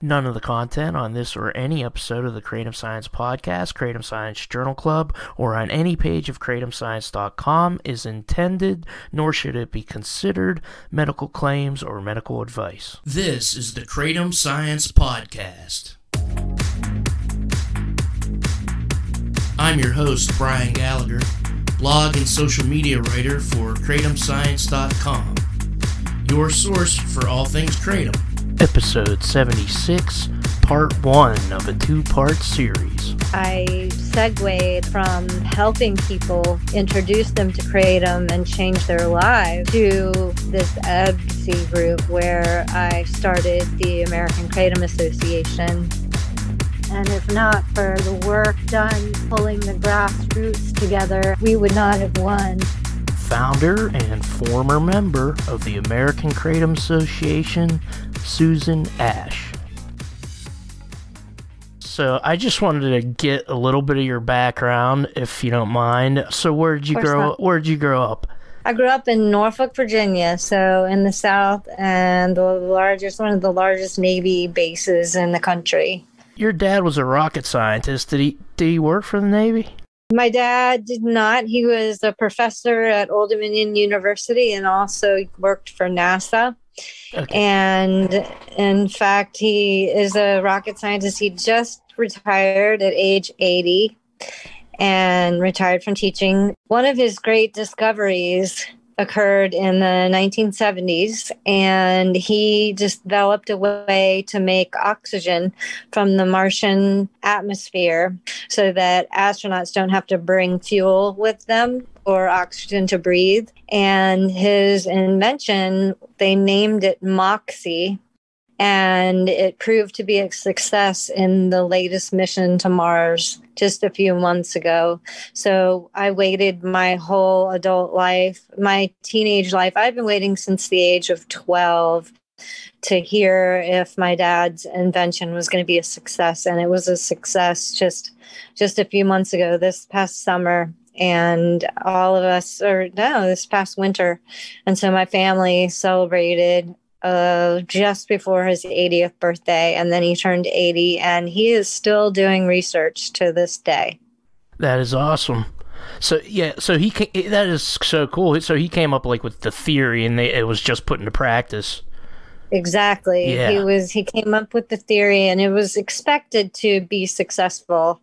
None of the content on this or any episode of the Kratom Science Podcast, Kratom Science Journal Club, or on any page of kratomscience.com is intended, nor should it be considered, medical claims or medical advice. This is the Kratom Science Podcast. I'm your host, Brian Gallagher, blog and social media writer for kratomscience.com, your source for all things kratom. Episode 76, Part 1 of a two-part series. I segued from helping people introduce them to kratom and change their lives to this advocacy group where I started the American Kratom Association. And if not for the work done pulling the grassroots together, we would not have won. Founder and former member of the American Kratom Association, Susan Ash. So I just wanted to get a little bit of your background, if you don't mind. So where'd you grow up? I grew up in Norfolk, Virginia, so in the South, and one of the largest Navy bases in the country. Your dad was a rocket scientist. Did he work for the Navy? My dad did not. He was a professor at Old Dominion University and also worked for NASA. Okay. And in fact, he is a rocket scientist. He just retired at age 80 and retired from teaching. One of his great discoveries occurred in the 1970s, and he just developed a way to make oxygen from the Martian atmosphere so that astronauts don't have to bring fuel with them or oxygen to breathe. And his invention, they named it MOXIE, and it proved to be a success in the latest mission to Mars just a few months ago. So I waited my whole adult life, my teenage life. I've been waiting since the age of 12 to hear if my dad's invention was going to be a success. And it was a success just a few months ago, this past summer. And this past winter. And so my family celebrated just before his 80th birthday, and then he turned 80, and he is still doing research to this day. That is awesome. So that is so cool. So he came up with the theory, and it was just put into practice. Exactly. Yeah. He came up with the theory, and it was expected to be successful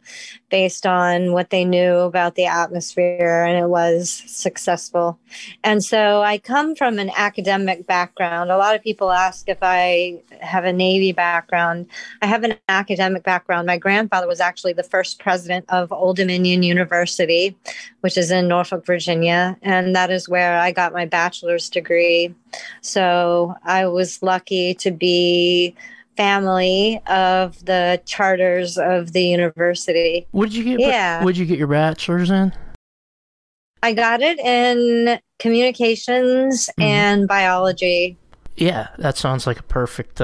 based on what they knew about the atmosphere, and it was successful. And so I come from an academic background. A lot of people ask if I have a Navy background. I have an academic background. My grandfather was actually the first president of Old Dominion University, which is in Norfolk, Virginia, and that is where I got my bachelor's degree. So I was lucky to be family of the charters of the university. What did you get your bachelor's in? I got it in communications and biology. Yeah, that sounds like a perfect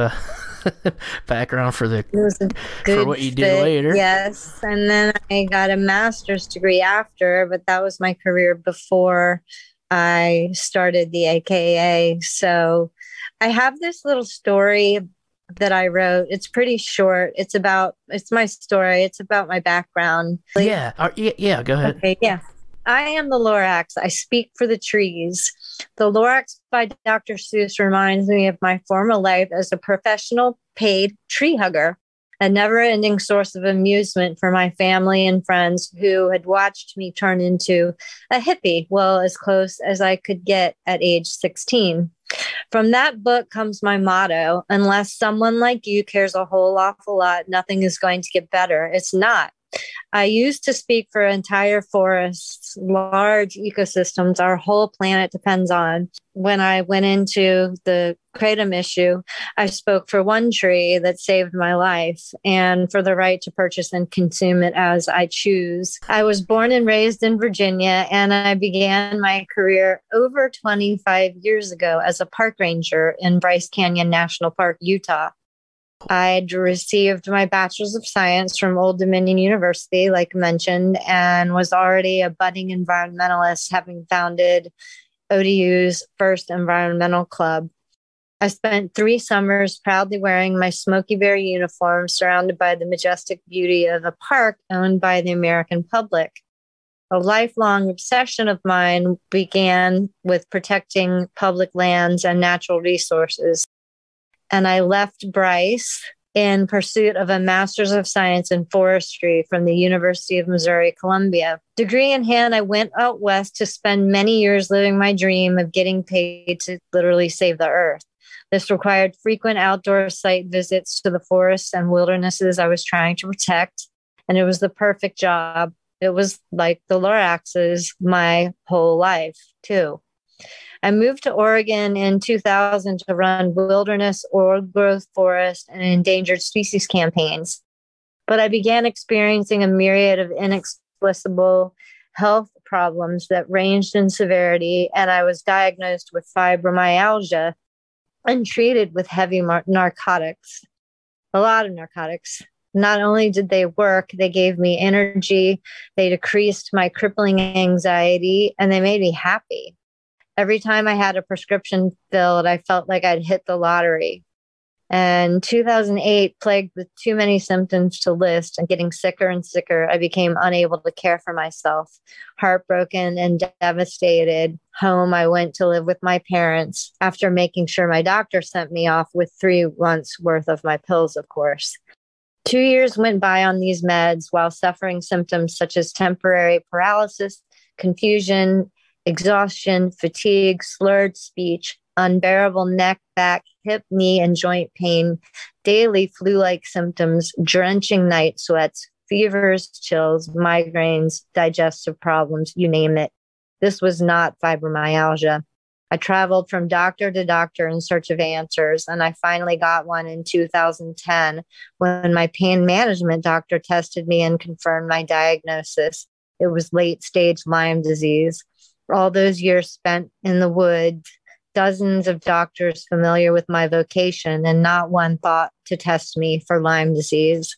background for what you do later. Yes, and then I got a master's degree after, but that was my career before I started the AKA. So I have this little story that I wrote. It's pretty short. It's my story. It's about my background. Yeah. Go ahead. Okay. Yeah. I am the Lorax. I speak for the trees. The Lorax by Dr. Seuss reminds me of my former life as a professional paid tree hugger, a never-ending source of amusement for my family and friends who had watched me turn into a hippie, well, as close as I could get at age 16. From that book comes my motto: unless someone like you cares a whole awful lot, nothing is going to get better. It's not. I used to speak for entire forests, large ecosystems our whole planet depends on. When I went into the kratom issue, I spoke for one tree that saved my life and for the right to purchase and consume it as I choose. I was born and raised in Virginia, and I began my career over 25 years ago as a park ranger in Bryce Canyon National Park, Utah. I'd received my bachelor's of science from Old Dominion University, like mentioned, and was already a budding environmentalist, having founded ODU's first environmental club. I spent 3 summers proudly wearing my Smoky Bear uniform, surrounded by the majestic beauty of a park owned by the American public. A lifelong obsession of mine began with protecting public lands and natural resources. And I left Bryce in pursuit of a Master's of Science in Forestry from the University of Missouri-Columbia. Degree in hand, I went out west to spend many years living my dream of getting paid to literally save the earth. This required frequent outdoor site visits to the forests and wildernesses I was trying to protect, and it was the perfect job. It was like the Loraxes my whole life, too. I moved to Oregon in 2000 to run wilderness, old growth forest, and endangered species campaigns. But I began experiencing a myriad of inexplicable health problems that ranged in severity, and I was diagnosed with fibromyalgia and treated with heavy narcotics, a lot of narcotics. Not only did they work, they gave me energy, they decreased my crippling anxiety, and they made me happy. Every time I had a prescription filled, I felt like I'd hit the lottery. And 2008, plagued with too many symptoms to list and getting sicker and sicker, I became unable to care for myself. Heartbroken and devastated, home I went to live with my parents after making sure my doctor sent me off with 3 months worth of my pills, of course. 2 years went by on these meds while suffering symptoms such as temporary paralysis, confusion, exhaustion, fatigue, slurred speech, unbearable neck, back, hip, knee, and joint pain, daily flu-like symptoms, drenching night sweats, fevers, chills, migraines, digestive problems, you name it. This was not fibromyalgia. I traveled from doctor to doctor in search of answers, and I finally got one in 2010 when my pain management doctor tested me and confirmed my diagnosis. It was late-stage Lyme disease. All those years spent in the woods, dozens of doctors familiar with my vocation, and not one thought to test me for Lyme disease.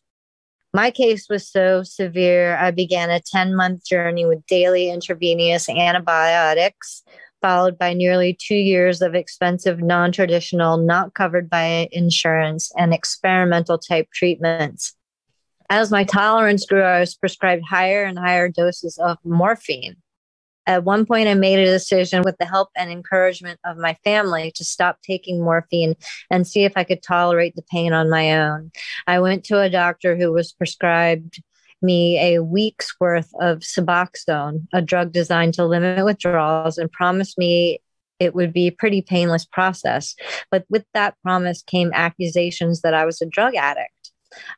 My case was so severe, I began a 10-month journey with daily intravenous antibiotics, followed by nearly 2 years of expensive, non-traditional, not covered by insurance, and experimental type treatments. As my tolerance grew, I was prescribed higher and higher doses of morphine. At one point, I made a decision with the help and encouragement of my family to stop taking morphine and see if I could tolerate the pain on my own. I went to a doctor who was prescribed me a week's worth of Suboxone, a drug designed to limit withdrawals, and promised me it would be a pretty painless process. But with that promise came accusations that I was a drug addict.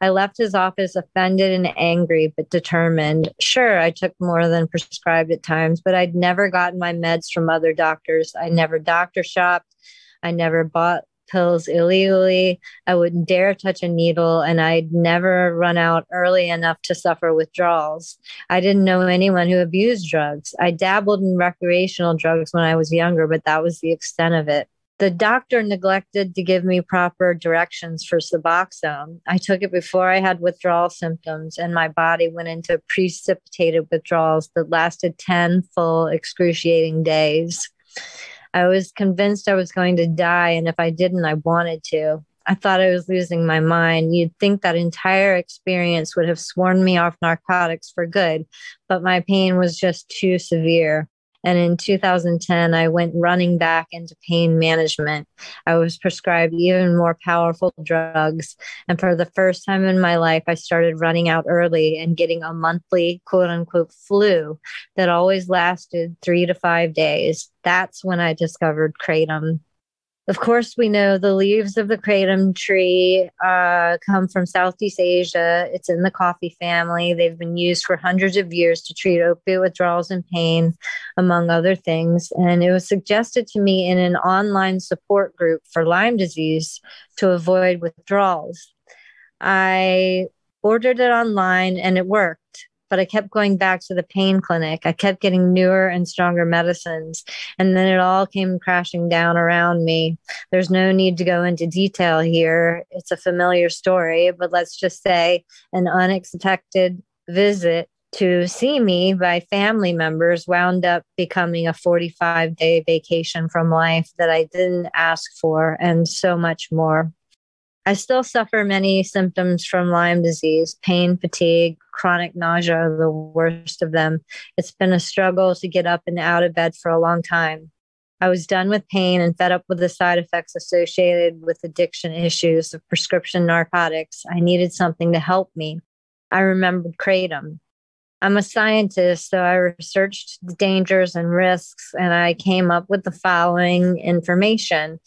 I left his office offended and angry, but determined. Sure, I took more than prescribed at times, but I'd never gotten my meds from other doctors. I never doctor shopped. I never bought pills illegally. I wouldn't dare touch a needle, and I'd never run out early enough to suffer withdrawals. I didn't know anyone who abused drugs. I dabbled in recreational drugs when I was younger, but that was the extent of it. The doctor neglected to give me proper directions for Suboxone. I took it before I had withdrawal symptoms, and my body went into precipitated withdrawals that lasted 10 full excruciating days. I was convinced I was going to die, and if I didn't, I wanted to. I thought I was losing my mind. You'd think that entire experience would have sworn me off narcotics for good, but my pain was just too severe. And in 2010, I went running back into pain management. I was prescribed even more powerful drugs. And for the first time in my life, I started running out early and getting a monthly quote unquote flu that always lasted 3 to 5 days. That's when I discovered Kratom. Of course, we know the leaves of the kratom tree come from Southeast Asia. It's in the coffee family. They've been used for hundreds of years to treat opiate withdrawals and pain, among other things. And it was suggested to me in an online support group for Lyme disease to avoid withdrawals. I ordered it online and it worked. But I kept going back to the pain clinic. I kept getting newer and stronger medicines. And then it all came crashing down around me. There's no need to go into detail here. It's a familiar story, but let's just say an unexpected visit to see me by family members wound up becoming a 45-day vacation from life that I didn't ask for, and so much more. I still suffer many symptoms from Lyme disease. Pain, fatigue, chronic nausea are the worst of them. It's been a struggle to get up and out of bed for a long time. I was done with pain and fed up with the side effects associated with addiction issues of prescription narcotics. I needed something to help me. I remembered Kratom. I'm a scientist, so I researched the dangers and risks, and I came up with the following information.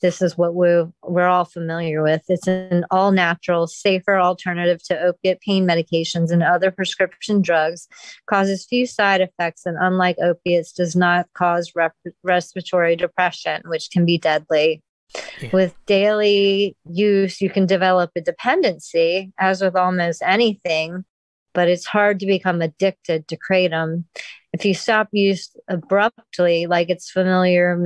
This is what we're all familiar with. It's an all-natural, safer alternative to opiate pain medications and other prescription drugs, causes few side effects, and unlike opiates, does not cause respiratory depression, which can be deadly. Yeah. With daily use, you can develop a dependency, as with almost anything, but it's hard to become addicted to Kratom. If you stop use abruptly, like its familiar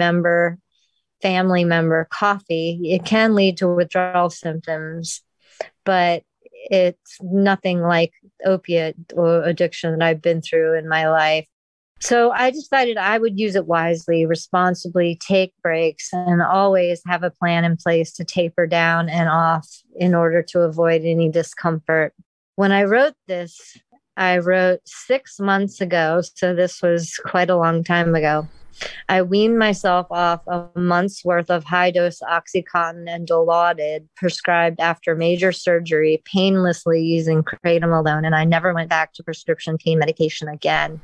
family member, coffee, it can lead to withdrawal symptoms, but it's nothing like opiate or addiction that I've been through in my life. So I decided I would use it wisely, responsibly, take breaks, and always have a plan in place to taper down and off in order to avoid any discomfort. When I wrote this, I wrote 6 months ago, so this was quite a long time ago. I weaned myself off a month's worth of high-dose Oxycontin and Dilaudid prescribed after major surgery, painlessly using Kratom alone, and I never went back to prescription pain medication again.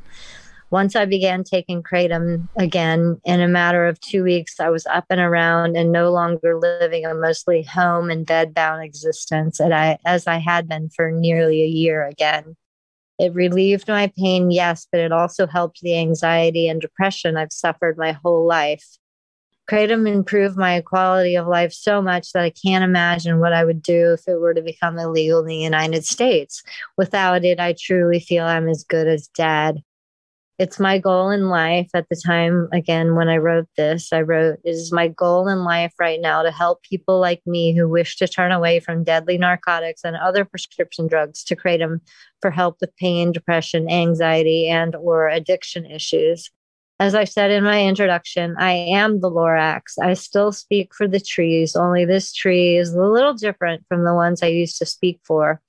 Once I began taking Kratom again, in a matter of 2 weeks, I was up and around and no longer living a mostly home and bed-bound existence as I had been for nearly a year again. It relieved my pain, yes, but it also helped the anxiety and depression I've suffered my whole life. Kratom improved my quality of life so much that I can't imagine what I would do if it were to become illegal in the United States. Without it, I truly feel I'm as good as dead. It's my goal in life at the time, again, when I wrote this, it is my goal in life right now to help people like me who wish to turn away from deadly narcotics and other prescription drugs to Kratom for help with pain, depression, anxiety, and or addiction issues. As I said in my introduction, I am the Lorax. I still speak for the trees, only this tree is a little different from the ones I used to speak for.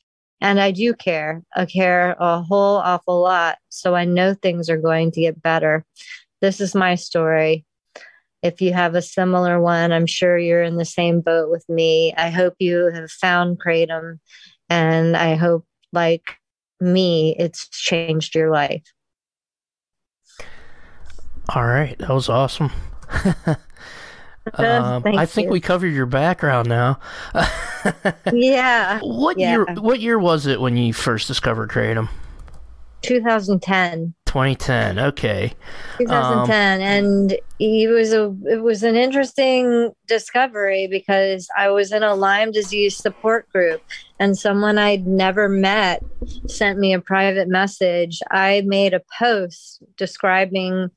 And I do care. I care a whole awful lot. So I know things are going to get better. This is my story. If you have a similar one, I'm sure you're in the same boat with me. I hope you have found Kratom. And I hope, like me, it's changed your life. All right. That was awesome. I think we covered your background now. Yeah. What year was it when you first discovered Kratom? 2010. 2010. Okay. 2010, and it was an interesting discovery because I was in a Lyme disease support group, and someone I'd never met sent me a private message. I made a post describing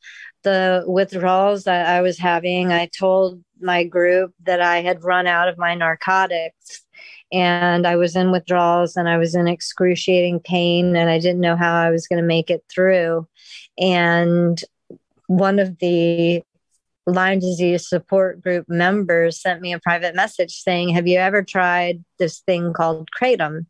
the withdrawals that I was having. I told my group that I had run out of my narcotics and I was in withdrawals and I was in excruciating pain and I didn't know how I was going to make it through. And one of the Lyme disease support group members sent me a private message saying, "Have you ever tried this thing called Kratom?"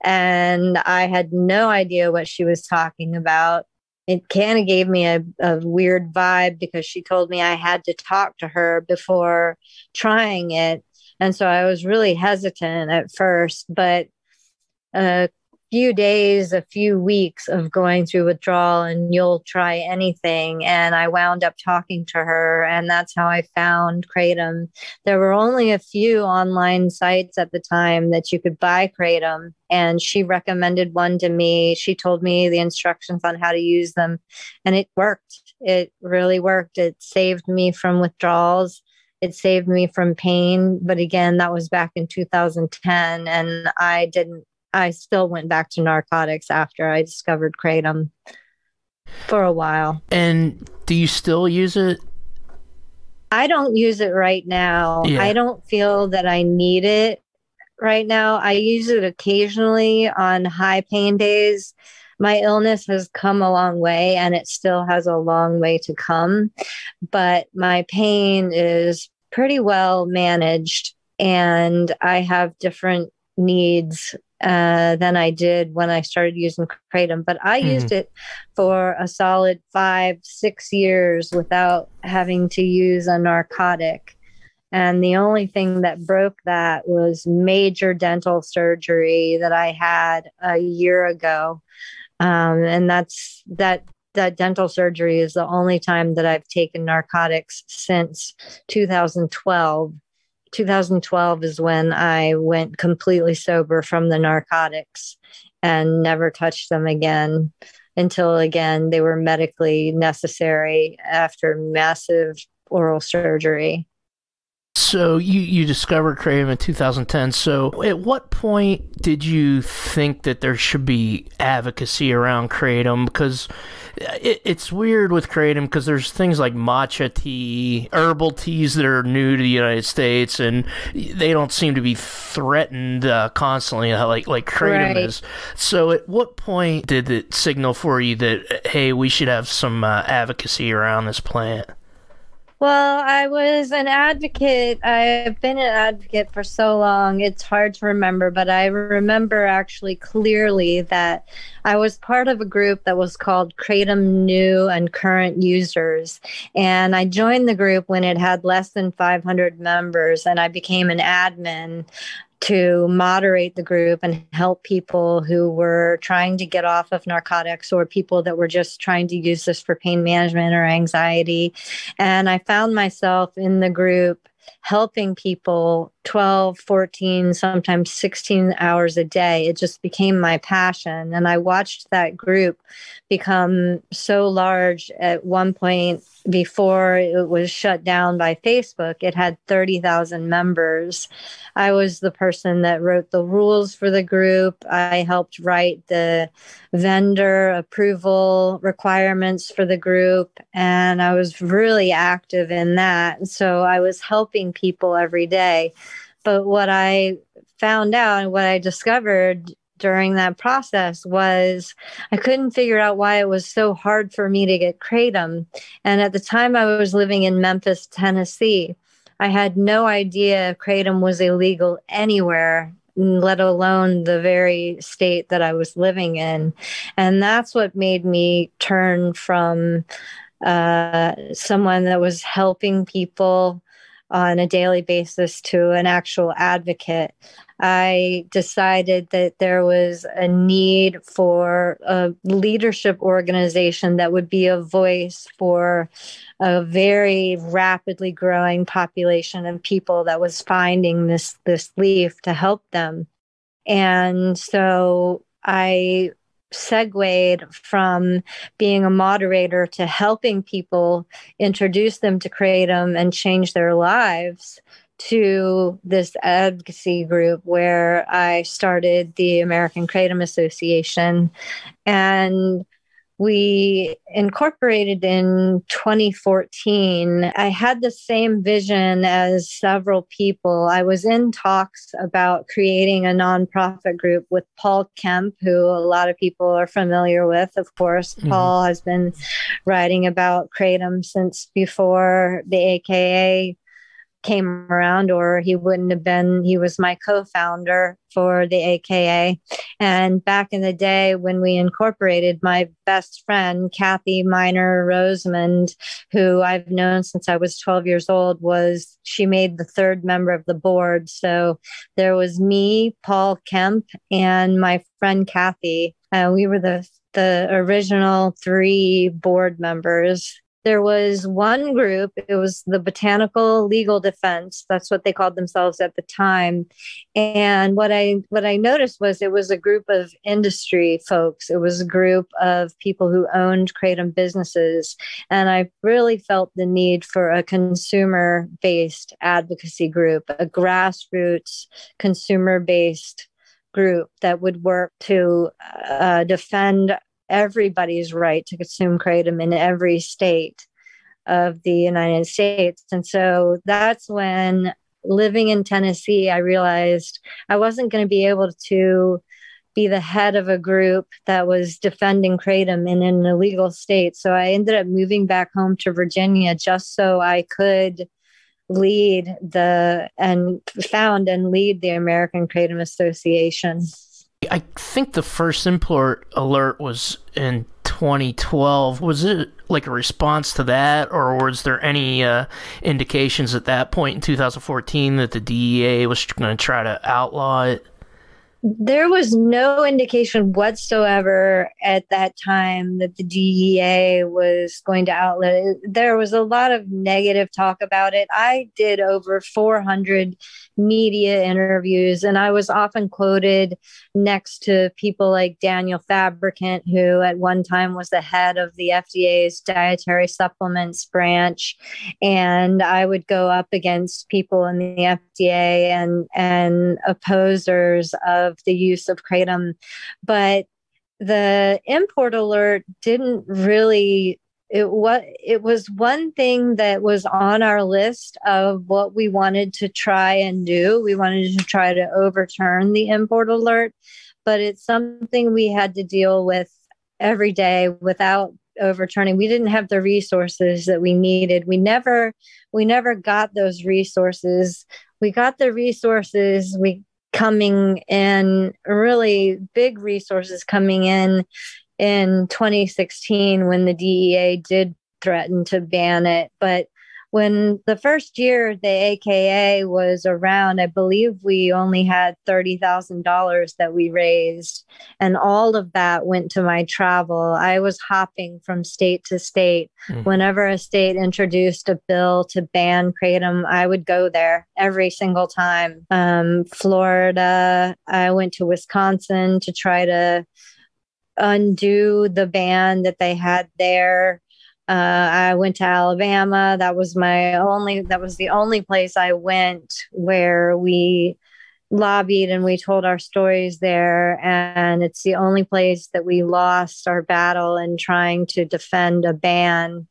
And I had no idea what she was talking about. It kind of gave me a weird vibe because she told me I had to talk to her before trying it. And so I was really hesitant at first, but a few weeks of going through withdrawal and you'll try anything. And I wound up talking to her, and that's how I found Kratom. There were only a few online sites at the time that you could buy Kratom, and she recommended one to me. She told me the instructions on how to use them, and it worked. It really worked. It saved me from withdrawals. It saved me from pain. But again, that was back in 2010, and I still went back to narcotics after I discovered Kratom for a while. And do you still use it? I don't use it right now. Yeah. I don't feel that I need it right now. I use it occasionally on high pain days. my illness has come a long way, and it still has a long way to come. But my pain is pretty well managed, and I have different needs than I did when I started using Kratom. But I used it for a solid 5-6 years without having to use a narcotic. And the only thing that broke that was major dental surgery that I had a year ago. And that dental surgery is the only time that I've taken narcotics since 2012. 2012 is when I went completely sober from the narcotics and never touched them again until, again, they were medically necessary after massive oral surgery. So you discovered Kratom in 2010. So at what point did you think that there should be advocacy around Kratom? Because it's weird with Kratom because there's things like matcha tea, herbal teas that are new to the United States, and they don't seem to be threatened constantly like Kratom is. So at what point did it signal for you that, hey, we should have some advocacy around this plant? Well, I was an advocate. I've been an advocate for so long, it's hard to remember, but I remember actually clearly that I was part of a group that was called Kratom New and Current Users. And I joined the group when it had less than 500 members, and I became an admin to moderate the group and help people who were trying to get off of narcotics or people that were just trying to use this for pain management or anxiety. And I found myself in the group helping people 12, 14, sometimes 16 hours a day. It just became my passion. And I watched that group become so large. At one point, before it was shut down by Facebook, it had 30,000 members. I was the person that wrote the rules for the group. I helped write the vendor approval requirements for the group, and I was really active in that. So I was helping people every day. But what I found out and what I discovered during that process was I couldn't figure out why it was so hard for me to get Kratom. And at the time I was living in Memphis, Tennessee. I had no idea Kratom was illegal anywhere, let alone the very state that I was living in. And that's what made me turn from someone that was helping people on a daily basis to an actual advocate. I decided that there was a need for a leadership organization that would be a voice for a very rapidly growing population of people that was finding this leaf to help them. And so I segued from being a moderator to helping people introduce them to Kratom and change their lives to this advocacy group where I started the American Kratom Association. And we incorporated in 2014. I had the same vision as several people. I was in talks about creating a nonprofit group with Paul Kemp, who a lot of people are familiar with, of course. Mm-hmm. Paul has been writing about Kratom since before the AKA came around, or he wouldn't have been. He was my co-founder for the AKA. And back in the day when we incorporated, my best friend, Kathy Miner Rosamond, who I've known since I was 12 years old, she made the third member of the board. So there was me, Paul Kemp, and my friend Kathy. We were the original 3 board members. There was one group, it was the Botanical Legal Defense. That's what they called themselves at the time. And what I noticed was it was a group of industry folks. It was a group of people who owned Kratom businesses. And I really felt the need for a consumer-based advocacy group, a grassroots consumer-based group that would work to defend everybody's right to consume Kratom in every state of the United States. And so that's when, living in Tennessee, I realized I wasn't going to be able to be the head of a group that was defending kratom in an illegal state. So I ended up moving back home to Virginia just so I could found and lead the American Kratom Association. I think the first import alert was in 2012. Was it like a response to that, or was there any indications at that point in 2014 that the DEA was going to try to outlaw it? There was no indication whatsoever at that time that the DEA was going to outlaw it. There was a lot of negative talk about it. I did over 400 media interviews, and I was often quoted next to people like Daniel Fabricant, who at one time was the head of the FDA's dietary supplements branch. And I would go up against people in the FDA and opposers of the use of kratom. But the import alert didn't really, it was one thing that was on our list of what we wanted to try and do. We wanted to try to overturn the import alert, but it's something we had to deal with every day without overturning. We didn't have the resources that we needed. We never got those resources. We got the resources coming in, really big resources coming in 2016 when the DEA did threaten to ban it. But when the first year the AKA was around, I believe we only had $30,000 that we raised. And all of that went to my travel. I was hopping from state to state. Whenever a state introduced a bill to ban kratom, I would go there every single time. Florida, I went to Wisconsin to try to undo the ban that they had there. I went to Alabama. That was the only place I went where we lobbied and we told our stories there. And it's the only place that we lost our battle in trying to defend a ban.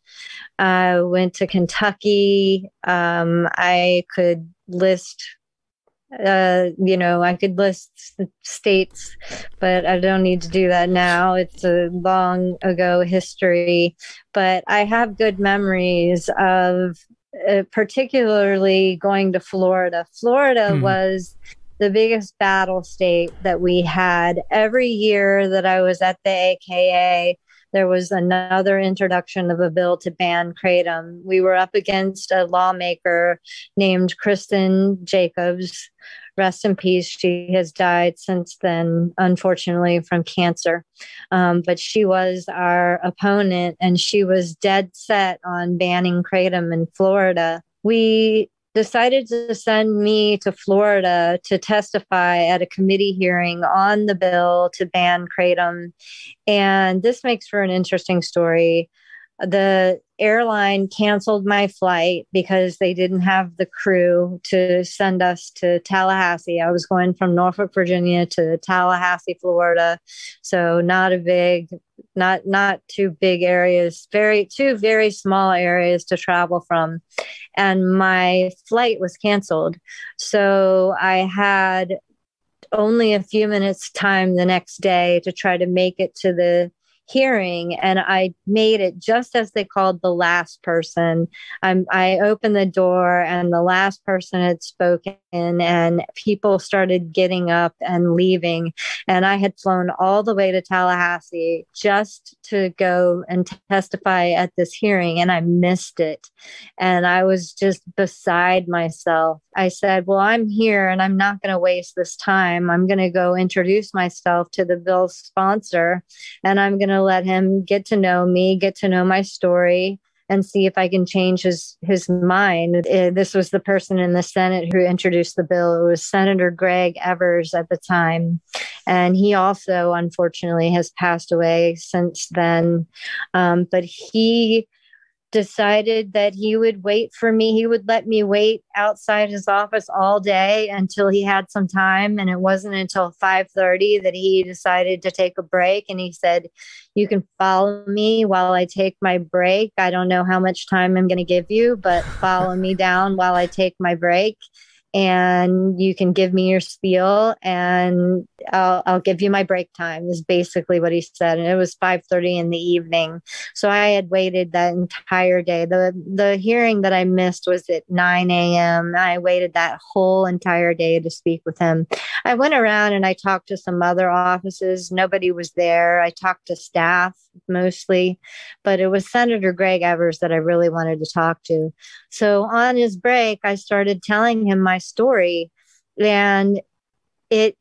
I went to Kentucky. I could list I could list states, but I don't need to do that now. It's a long ago history, but I have good memories of particularly going to Florida. Florida was the biggest battle state that we had. Every year that I was at the AKA, there was another introduction of a bill to ban kratom. We were up against a lawmaker named Kristen Jacobs. Rest in peace. She has died since then, unfortunately, from cancer. But she was our opponent, and she was dead set on banning kratom in Florida. We decided to send me to Florida to testify at a committee hearing on the bill to ban kratom. And this makes for an interesting story. The airline canceled my flight because they didn't have the crew to send us to Tallahassee. I was going from Norfolk, Virginia to Tallahassee, Florida. So not two big areas, two very small areas to travel from. And my flight was canceled. So I had only a few minutes time the next day to try to make it to the hearing, and I made it just as they called the last person. I opened the door and the last person had spoken, and people started getting up and leaving. And I had flown all the way to Tallahassee just to go and testify at this hearing, and I missed it. And I was just beside myself. I said, well, I'm here and I'm not going to waste this time. I'm going to go introduce myself to the bill's sponsor, and I'm going to let him get to know me, get to know my story, and see if I can change his mind. This was the person in the Senate who introduced the bill. It was Senator Greg Evers at the time. And he also, unfortunately, has passed away since then. But he decided that he would wait for me. He would let me wait outside his office all day until he had some time. And it wasn't until 5:30 that he decided to take a break. And he said, you can follow me while I take my break. I don't know how much time I'm going to give you, but follow me down while I take my break. and you can give me your spiel, and I'll give you my break time, is basically what he said. And it was 5:30 in the evening. So I had waited that entire day. The hearing that I missed was at 9 a.m. I waited that whole entire day to speak with him. I went around and I talked to some other offices. Nobody was there. I talked to staff mostly, but it was Senator Greg Evers that I really wanted to talk to. So on his break, I started telling him my story, and it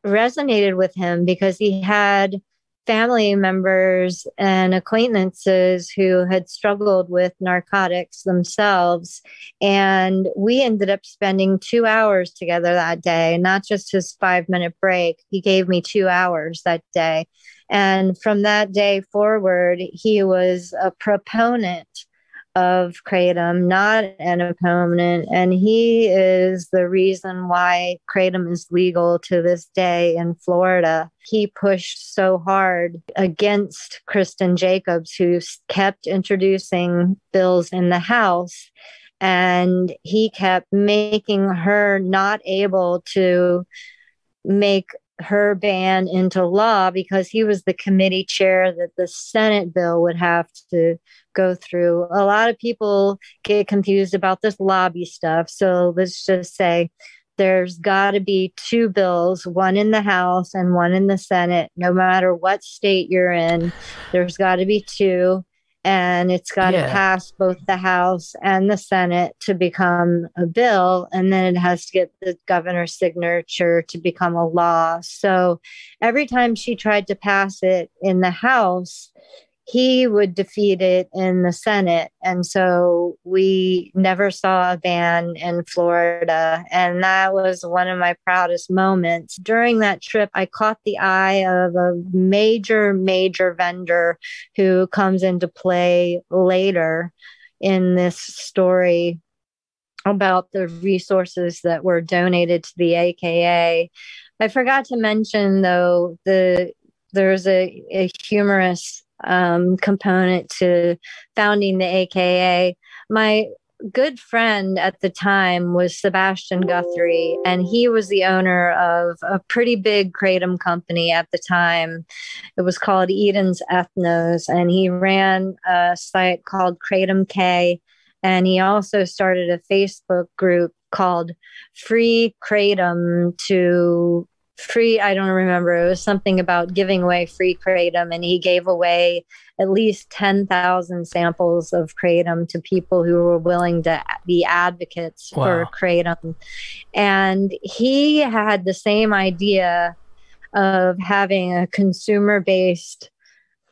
resonated with him because he had family members and acquaintances who had struggled with narcotics themselves. And we ended up spending 2 hours together that day, not just his 5-minute break. He gave me 2 hours that day. And from that day forward, he was a proponent of Kratom, not an opponent. And he is the reason why Kratom is legal to this day in Florida. He pushed so hard against Kristen Jacobs, who kept introducing bills in the House. And he kept making her not able to make her ban into law because he was the committee chair that the Senate bill would have to go through. A lot of people get confused about this lobby stuff. So let's just say there's got to be 2 bills, one in the House and one in the Senate. No matter what state you're in, there's got to be 2. And it's got to pass both the House and the Senate to become a bill. And then it has to get the governor's signature to become a law. So every time she tried to pass it in the House, he would defeat it in the Senate. And so we never saw a ban in Florida. And that was one of my proudest moments. During that trip, I caught the eye of a major, major vendor who comes into play later in this story about the resources that were donated to the AKA. I forgot to mention, though, there's a humorous component to founding the AKA. My good friend at the time was Sebastian Guthery, and he was the owner of a pretty big Kratom company at the time. It was called Eden's Ethnos, and he ran a site called Kratom K, and he also started a Facebook group called Free Kratom to free, I don't remember. It was something about giving away free Kratom, and he gave away at least 10,000 samples of Kratom to people who were willing to be advocates for Kratom. And he had the same idea of having a consumer-based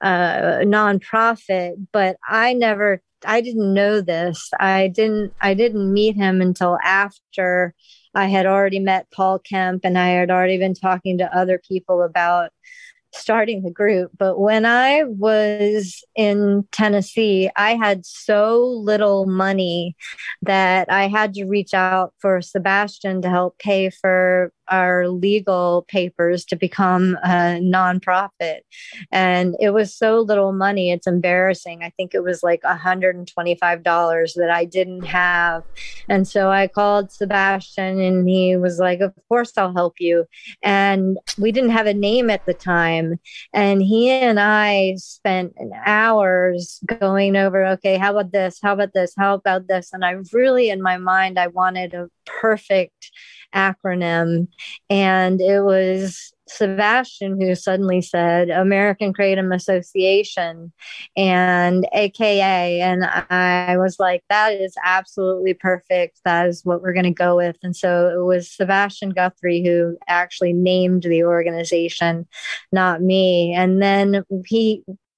nonprofit, but I didn't know this. I didn't meet him until after I had already met Paul Kemp, and I had already been talking to other people about starting the group. But when I was in Tennessee, I had so little money that I had to reach out for Sebastian to help pay for our legal papers to become a nonprofit. And it was so little money, it's embarrassing. I think it was like $125 that I didn't have. And so I called Sebastian, and he was like, "Of course I'll help you." And we didn't have a name at the time. And he and I spent hours going over, okay, how about this? How about this? How about this? And I really, in my mind, I wanted a perfect acronym. And it was Sebastian who suddenly said American Kratom Association and AKA. And I was like, that is absolutely perfect. That is what we're going to go with. And so it was Sebastian Guthrie who actually named the organization, not me. And then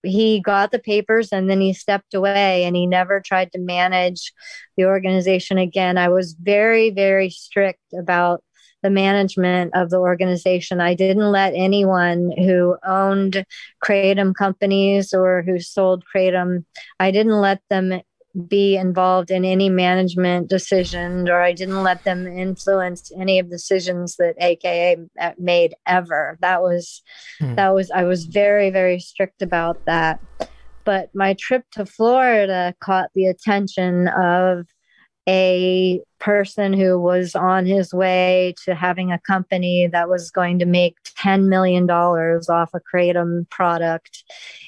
he got the papers, and then he stepped away, and he never tried to manage the organization again. I was very, very strict about the management of the organization. I didn't let anyone who owned Kratom companies or who sold Kratom, I didn't let them be involved in any management decisions, or I didn't let them influence any of the decisions that AKA made ever. I was very, very strict about that. But my trip to Florida caught the attention of a person who was on his way to having a company that was going to make $10 million off a kratom product.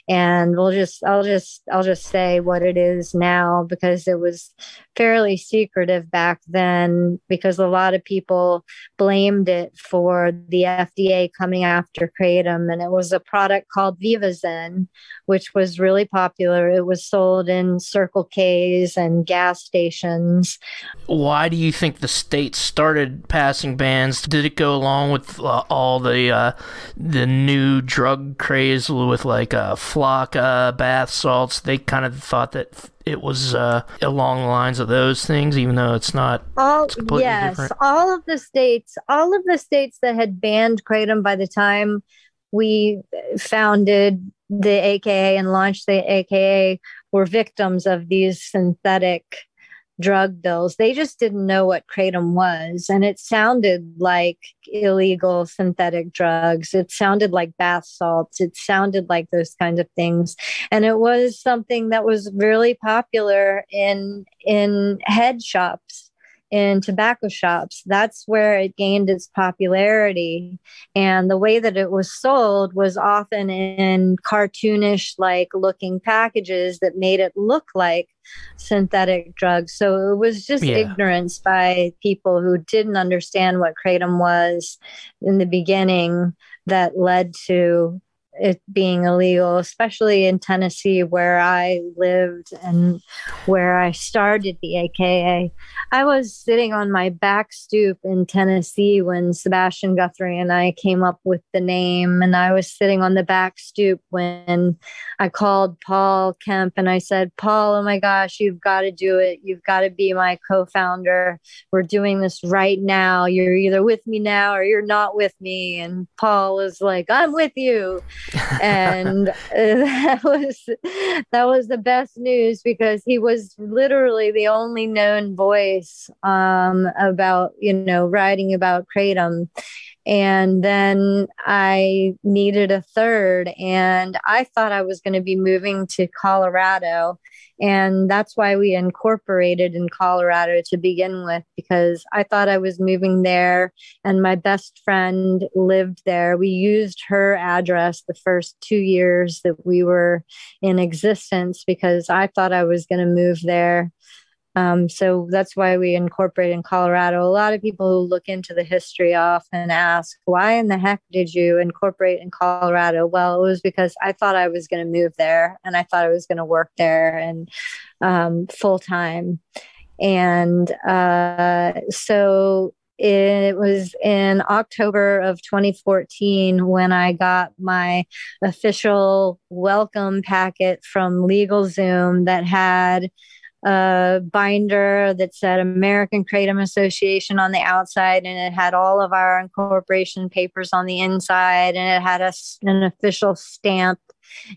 And I'll just say what it is now, because it was fairly secretive back then, because a lot of people blamed it for the FDA coming after kratom. And it was a product called Vivazen, which was really popular. It was sold in Circle K's and gas stations. Why do you think the states started passing bans? Did it go along with all the new drug craze with like Flocka, bath salts? They kind of thought that it was along the lines of those things, even though it's not. It's completely different. All of the states that had banned kratom by the time we founded the AKA and launched the AKA were victims of these synthetic drug bills. They just didn't know what kratom was. And it sounded like illegal synthetic drugs. It sounded like bath salts. It sounded like those kinds of things. And it was something that was really popular in head shops, in tobacco shops. That's where it gained its popularity. And the way that it was sold was often in cartoonish like looking packages that made it look like synthetic drugs. So it was just ignorance by people who didn't understand what kratom was in the beginning that led to it being illegal, especially in Tennessee, where I lived and where I started the AKA. I was sitting on my back stoop in Tennessee when Sebastian Guthery and I came up with the name. And I was sitting on the back stoop when I called Paul Kemp and I said, Paul, oh my gosh, you've got to do it. You've got to be my co-founder. We're doing this right now. You're either with me now or you're not with me. And Paul was like, I'm with you. And that was the best news, because he was literally the only known voice about, writing about kratom. And then I needed a third, and I thought I was going to be moving to Colorado. And that's why we incorporated in Colorado to begin with, because I thought I was moving there and my best friend lived there. We used her address the first 2 years that we were in existence because I thought I was going to move there. So that's why we incorporate in Colorado. A lot of people who look into the history often ask, why in the heck did you incorporate in Colorado? Well, it was because I thought I was going to move there and I thought I was going to work there and full time. And so it was in October of 2014 when I got my official welcome packet from LegalZoom that had a binder that said American Kratom Association on the outside, and it had all of our incorporation papers on the inside, and it had an official stamp.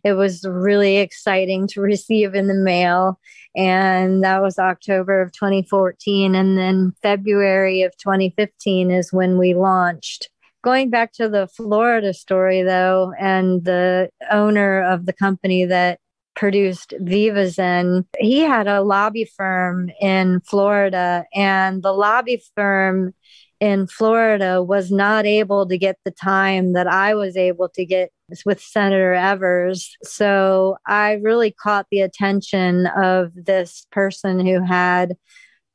It was really exciting to receive in the mail. And that was October of 2014. And then February of 2015 is when we launched. Going back to the Florida story, though, and the owner of the company that produced Vivazen, he had a lobby firm in Florida, and the lobby firm in Florida was not able to get the time that I was able to get with Senator Evers. So I really caught the attention of this person who had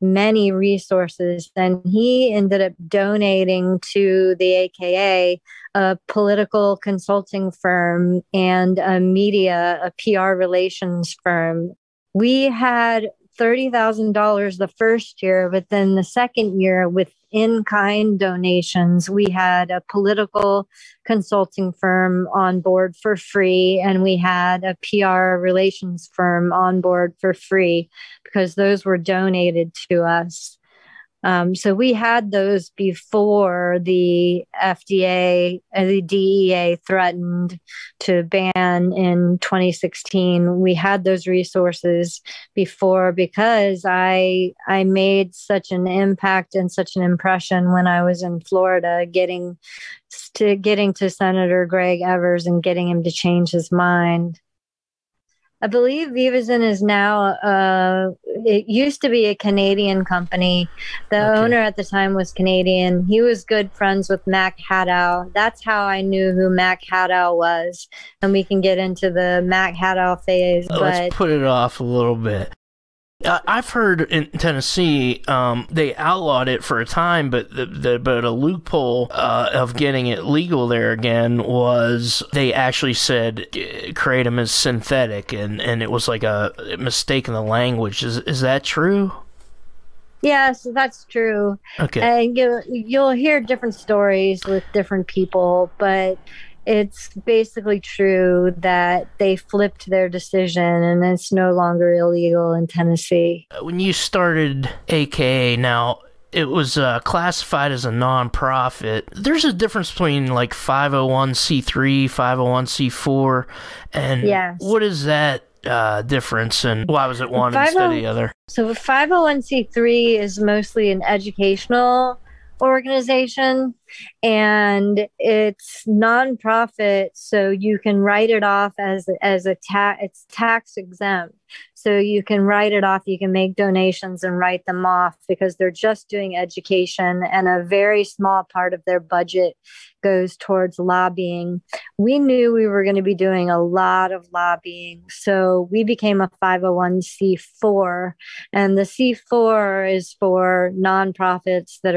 many resources, and he ended up donating to the AKA, a political consulting firm and a PR relations firm. We had $30,000 the first year, but then the second year, with in-kind donations, we had a political consulting firm on board for free, and we had a PR relations firm on board for free because those were donated to us. So we had those before the FDA, the DEA threatened to ban in 2016. We had those resources before because I made such an impact and such an impression when I was in Florida, getting to Senator Greg Evers and getting him to change his mind. I believe Vivazin is now, it used to be a Canadian company. The owner at the time was Canadian. He was good friends with Mac Haddow. That's how I knew who Mac Haddow was. And we can get into the Mac Haddow phase. Let's put it off a little bit. I've heard in Tennessee they outlawed it for a time, but but a loophole of getting it legal there again was they actually said kratom is synthetic, and it was like a mistake in the language. Is that true? Yes, that's true. Okay. And you'll hear different stories with different people, but it's basically true that they flipped their decision and it's no longer illegal in Tennessee. When you started AKA, now it was classified as a nonprofit. There's a difference between like 501c3, 501c4, and yes. What is that difference, and why was it one instead of the other? So 501c3 is mostly an educational organization, and it's nonprofit, so you can write it off as it's tax exempt. So you can write it off, you can make donations and write them off because they're just doing education, and a very small part of their budget goes towards lobbying. We knew we were going to be doing a lot of lobbying, so we became a 501c4, and the C4 is for nonprofits that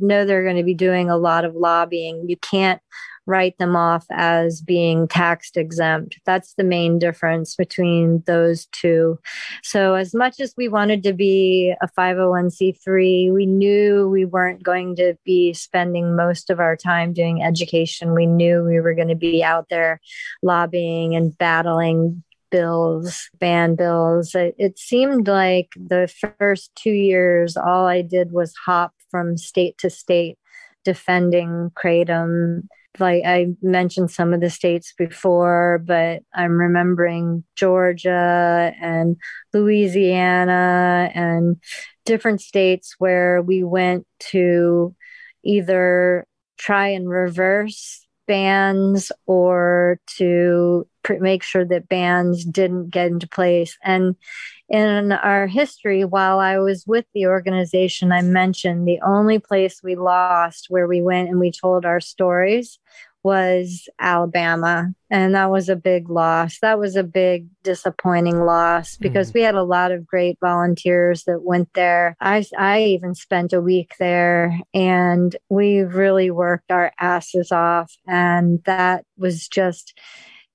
know they're going to be doing a lot of lobbying. You can't write them off as being tax exempt. That's the main difference between those two. So as much as we wanted to be a 501c3, we knew we weren't going to be spending most of our time doing education. We knew we were going to be out there lobbying and battling ban bills. It seemed like the first 2 years, all I did was hop from state to state defending kratom. Like I mentioned some of the states before, but I'm remembering Georgia and Louisiana and different states where we went to either try and reverse bans or to make sure that bans didn't get into place. And in our history, while I was with the organization, I mentioned the only place we lost where we went and we told our stories was Alabama. And that was a big loss. That was a big disappointing loss because we had a lot of great volunteers that went there. I even spent a week there, and we really worked our asses off. And that was just...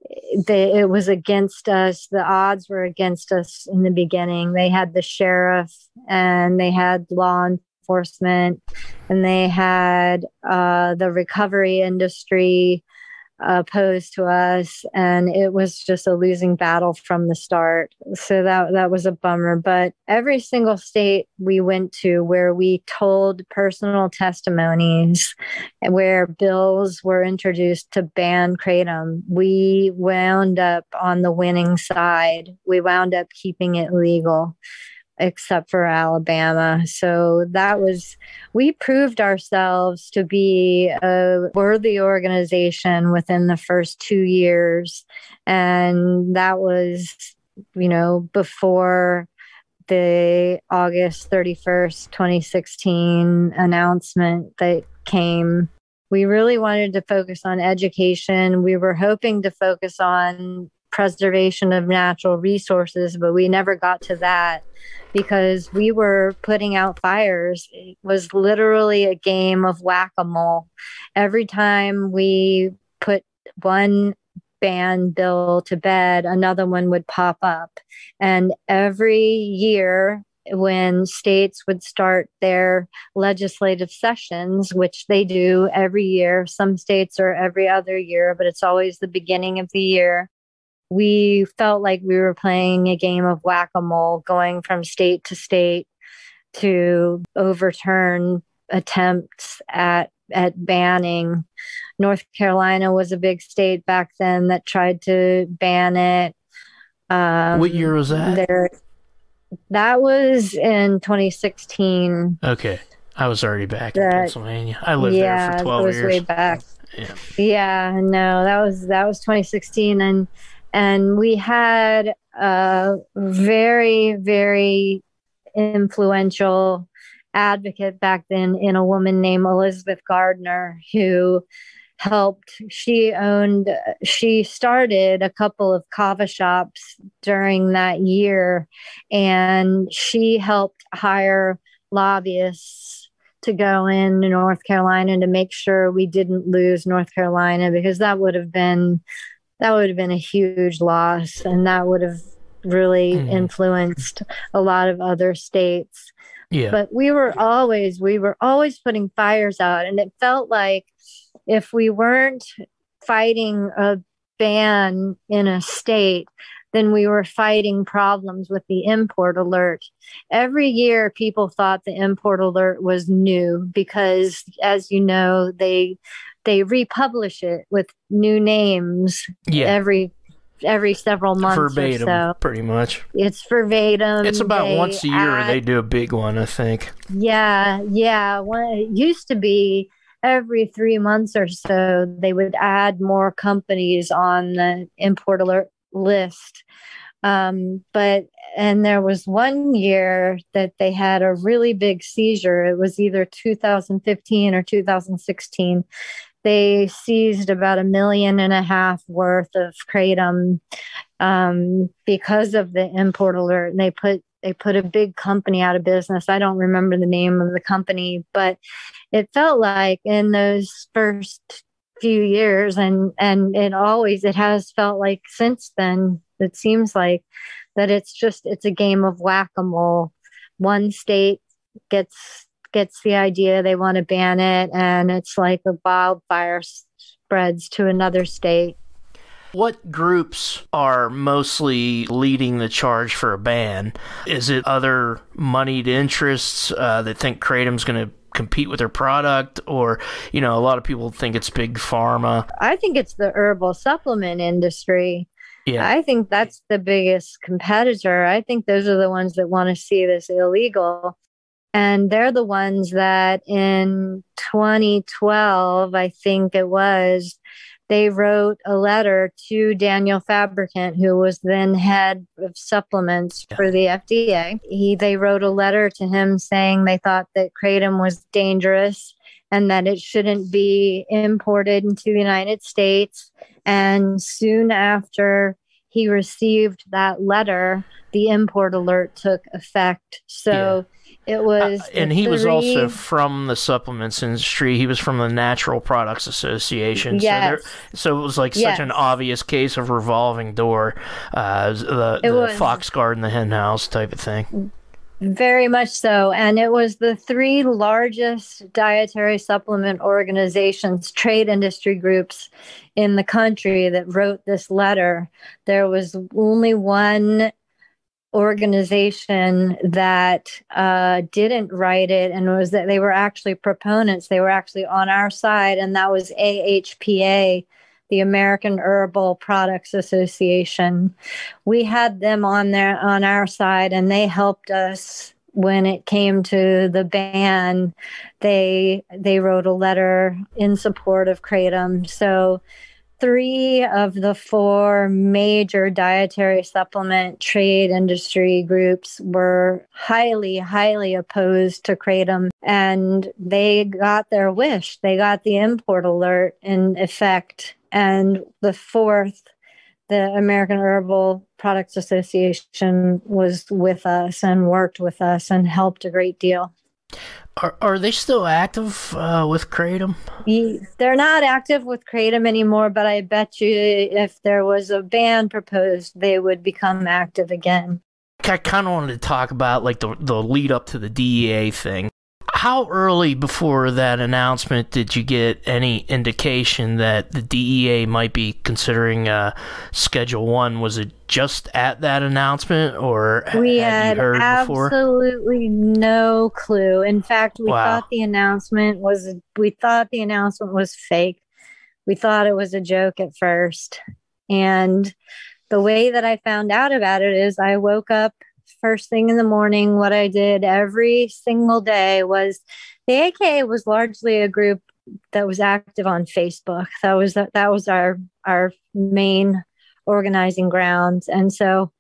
it was against us. The odds were against us in the beginning. They had the sheriff, and they had law enforcement, and they had the recovery industry opposed to us, and it was just a losing battle from the start. So that was a bummer. But every single state we went to where we told personal testimonies and where bills were introduced to ban kratom, we wound up on the winning side. We wound up keeping it legal, except for Alabama. So we proved ourselves to be a worthy organization within the first 2 years. And that was, before the August 31st, 2016 announcement that came. We really wanted to focus on education. We were hoping to focus on preservation of natural resources, but we never got to that because we were putting out fires. It was literally a game of whack-a-mole. Every time we put one ban bill to bed, another one would pop up. And every year when states would start their legislative sessions, which they do every year, some states are every other year, but it's always the beginning of the year, we felt like we were playing a game of whack-a-mole, going from state to state to overturn attempts at banning. North Carolina was a big state back then that tried to ban it. What year was that? That was in 2016. Okay. I was already back in Pennsylvania. I lived there for 12 years. Yeah, that was way back. Yeah, no, that was 2016, And we had a very, very influential advocate back then in a woman named Elizabeth Gardner, who she started a couple of kava shops during that year, and she helped hire lobbyists to go in North Carolina to make sure we didn't lose North Carolina, because that would have been a huge loss, and that would have really influenced a lot of other states. Yeah. But we were always putting fires out, and it felt like if we weren't fighting a ban in a state, then we were fighting problems with the import alert. Every year, people thought the import alert was new because, as you know, they republish it with new names every several months verbatim, or so. Pretty much. It's verbatim. It's about once a year they do a big one, I think. Yeah. It used to be every 3 months or so they would add more companies on the import alert list. And there was one year that they had a really big seizure. It was either 2015 or 2016. They seized about $1.5 million worth of kratom because of the import alert. And they put a big company out of business. I don't remember the name of the company, but it felt like in those first few years, and it has felt like since then, it seems like that it's a game of whack-a-mole. One state gets the idea they want to ban it, and it's like a wildfire spreads to another state. What groups are mostly leading the charge for a ban? Is it other moneyed interests that think kratom's going to compete with their product? Or, a lot of people think it's big pharma. I think it's the herbal supplement industry. Yeah. I think that's the biggest competitor. I think those are the ones that want to see this illegal. And they're the ones that in 2012, I think it was, they wrote a letter to Daniel Fabricant, who was then head of supplements for the FDA. They wrote a letter to him saying they thought that kratom was dangerous and that it shouldn't be imported into the United States. And soon after he received that letter, the import alert took effect. So it was, and he was also from the supplements industry. He was from the Natural Products Association. Yes. So it was like such an obvious case of revolving door, the fox guard in the hen house type of thing. Very much so. And it was the 3 largest dietary supplement organizations, trade industry groups in the country that wrote this letter. There was only one organization that didn't write it, and was that they were actually proponents. They were actually on our side, and that was AHPA, the American Herbal Products Association. We had them on our side, and they helped us when it came to the ban. They wrote a letter in support of kratom. So 3 of the 4 major dietary supplement trade industry groups were highly, highly opposed to kratom, and they got their wish. They got the import alert in effect. And the 4th, the American Herbal Products Association, was with us and worked with us and helped a great deal. Are they still active with kratom? They're not active with kratom anymore, but I bet you if there was a ban proposed, they would become active again. I kind of wanted to talk about like the lead up to the DEA thing. How early before that announcement did you get any indication that the DEA might be considering Schedule 1? Was it just at that announcement, or we had you heard before? Absolutely no clue. In fact, we thought the announcement was fake. We thought it was a joke at first. And the way that I found out about it is I woke up first thing in the morning. What I did every single day was, the AKA was largely a group that was active on Facebook. That was our main organizing grounds. And so,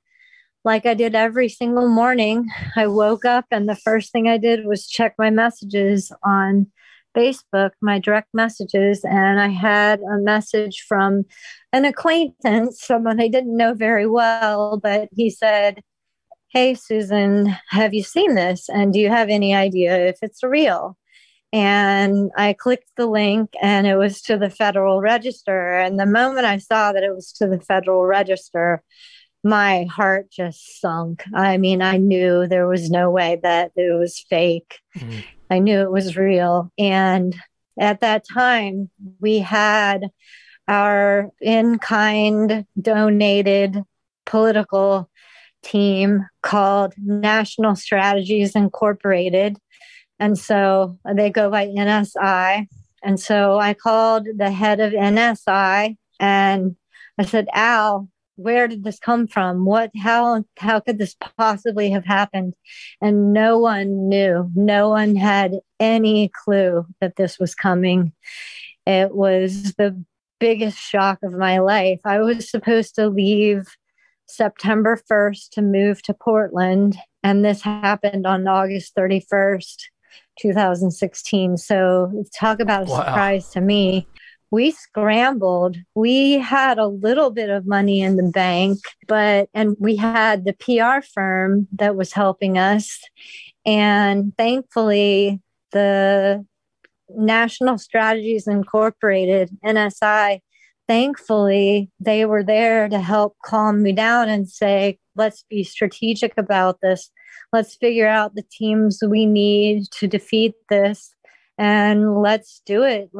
like I did every single morning, I woke up and the first thing I did was check my messages on Facebook, my direct messages, and I had a message from an acquaintance, someone I didn't know very well, but he said, "Hey, Susan, have you seen this? And do you have any idea if it's real?" And I clicked the link and it was to the Federal Register. And the moment I saw that it was to the Federal Register, my heart just sunk. I mean, I knew there was no way that it was fake. Mm-hmm. I knew it was real. And at that time, we had our in-kind donated political team called National Strategies Incorporated. And so they go by NSI. And so I called the head of NSI and I said, "Al, where did this come from? How could this possibly have happened?" And no one knew. No one had any clue that this was coming. It was the biggest shock of my life. I was supposed to leave September 1st to move to Portland, and this happened on August 31st, 2016. So talk about a surprise to me. We scrambled. We had a little bit of money in the bank, and we had the PR firm that was helping us. And thankfully, the National Strategies Incorporated, NSI, thankfully, they were there to help calm me down and say, "Let's be strategic about this. Let's figure out the teams we need to defeat this. And let's do it.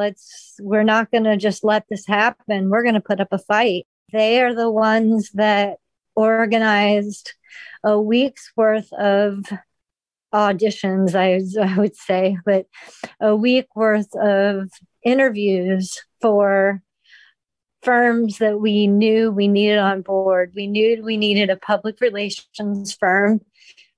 We're not going to just let this happen. We're going to put up a fight." They are the ones that organized a week's worth of auditions, I would say, but a week worth of interviews for firms that we knew we needed on board. We knew we needed a public relations firm.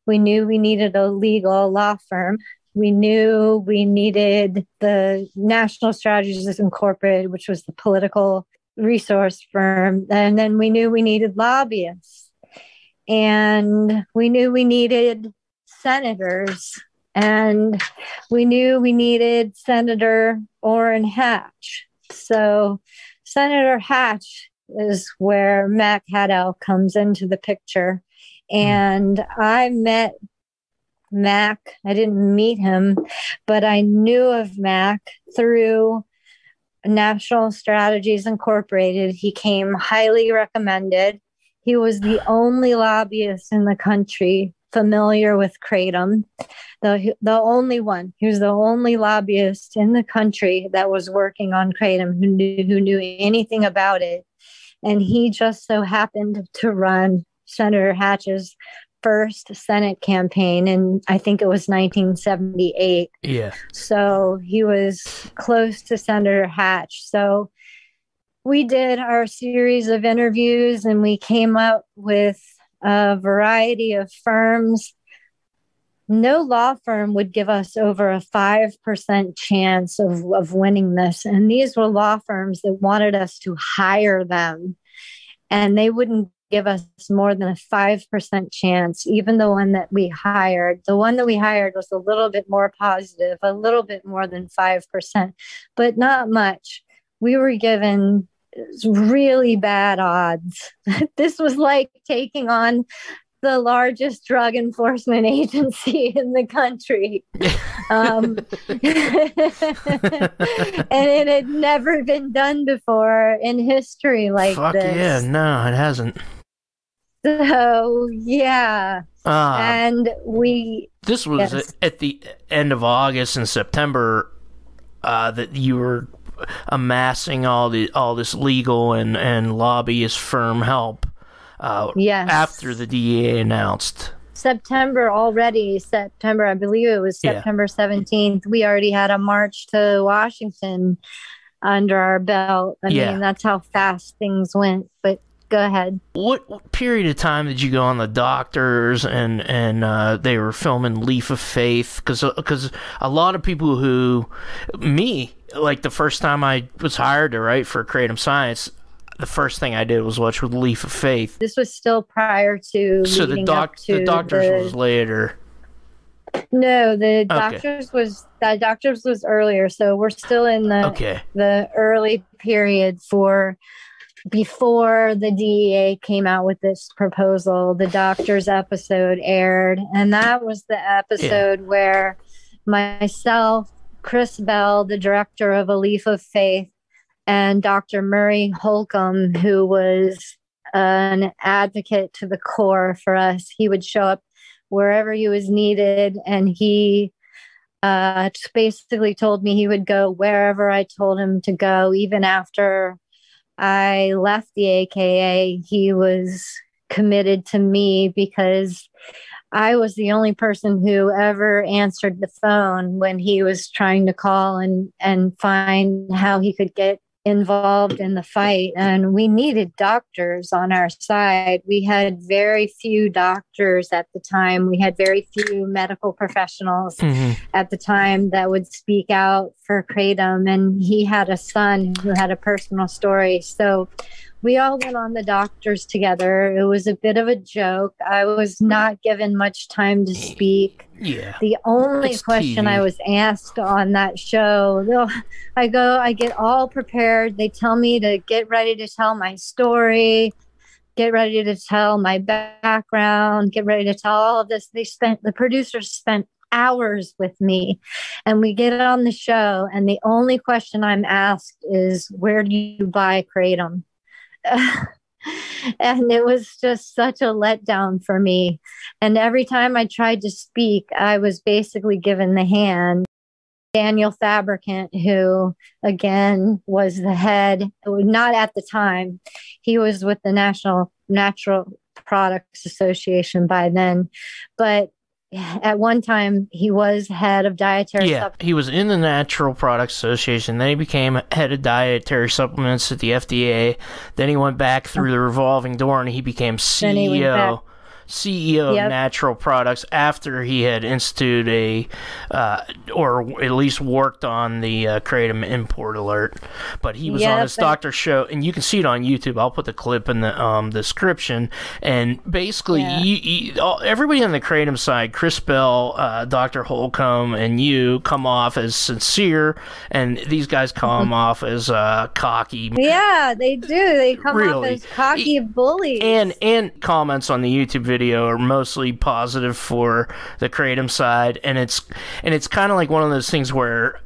We knew we needed a legal law firm. We knew we needed the National Strategies Incorporated, which was the political resource firm. And then we knew we needed lobbyists. And we knew we needed senators. And we knew we needed Senator Orrin Hatch. So Senator Hatch is where Mac Haddow comes into the picture. And I met Mac. I didn't meet him, but I knew of Mac through National Strategies Incorporated. He came highly recommended. He was the only lobbyist in the country familiar with kratom, the only one. He was the only lobbyist in the country that was working on kratom who knew anything about it. And he just so happened to run Senator Hatch's first Senate campaign, and I think it was 1978. Yeah. So he was close to Senator Hatch. So we did our series of interviews and we came up with a variety of firms. No law firm would give us over a 5% chance of winning this. And these were law firms that wanted us to hire them. And they wouldn't give us more than a 5% chance. Even the one that we hired was a little bit more positive, a little bit more than 5%, but not much. We were given really bad odds. This was like taking on the largest drug enforcement agency in the country. And it had never been done before in history like Fuck this. Yeah, no, it hasn't. So, yeah. And this was at the end of August and September that you were amassing all this legal and lobbyist firm help after the DEA announced. September, I believe it was September 17th, we already had a march to Washington under our belt. I mean, that's how fast things went. But go ahead. What period of time did you go on the doctors and they were filming Leaf of Faith? Because a lot of people like the first time I was hired to write for Kratom Science, the first thing I did was watch with Leaf of Faith. This was still prior to. So the Doctors was later. No, the Doctors was earlier. So we're still in the early period before the DEA came out with this proposal. The Doctors episode aired, and that was the episode where myself, Chris Bell, the director of A Leaf of Faith, and Dr. Murray Holcomb, who was an advocate to the core for us, he would show up wherever he was needed, and he basically told me he would go wherever I told him to go. Even after I left the AKA, he was committed to me because I was the only person who ever answered the phone when he was trying to call and find how he could get involved in the fight. And we needed doctors on our side. We had very few doctors at the time. We had very few medical professionals at the time that would speak out for Kratom. And he had a son who had a personal story. So we all went on the Doctors together. It was a bit of a joke. I was not given much time to speak. Yeah. The only question TV. I was asked on that show, I get all prepared. They tell me to get ready to tell my story, get ready to tell my background, get ready to tell all of this. The producers spent hours with me, and we get on the show, and the only question I'm asked is, where do you buy Kratom? And it was just such a letdown for me. And every time I tried to speak, I was basically given the hand. Daniel Fabricant, who again was the head, not at the time, he was with the National Natural Products Association by then, but at one time he was head of dietary supplements. He was in the Natural Products Association. Then he became head of dietary supplements at the FDA. Then he went back through the revolving door and he became CEO of Natural Products after he had instituted or at least worked on the Kratom import alert. But he was on his doctor show, and you can see it on YouTube. I'll put the clip in the description. And basically, everybody on the Kratom side, Chris Bell, Dr. Holcomb, and you come off as sincere, and these guys come off as cocky. Yeah, they do. They come off as cocky bullies. And comments on the YouTube video are mostly positive for the Kratom side, and it's kind of like one of those things where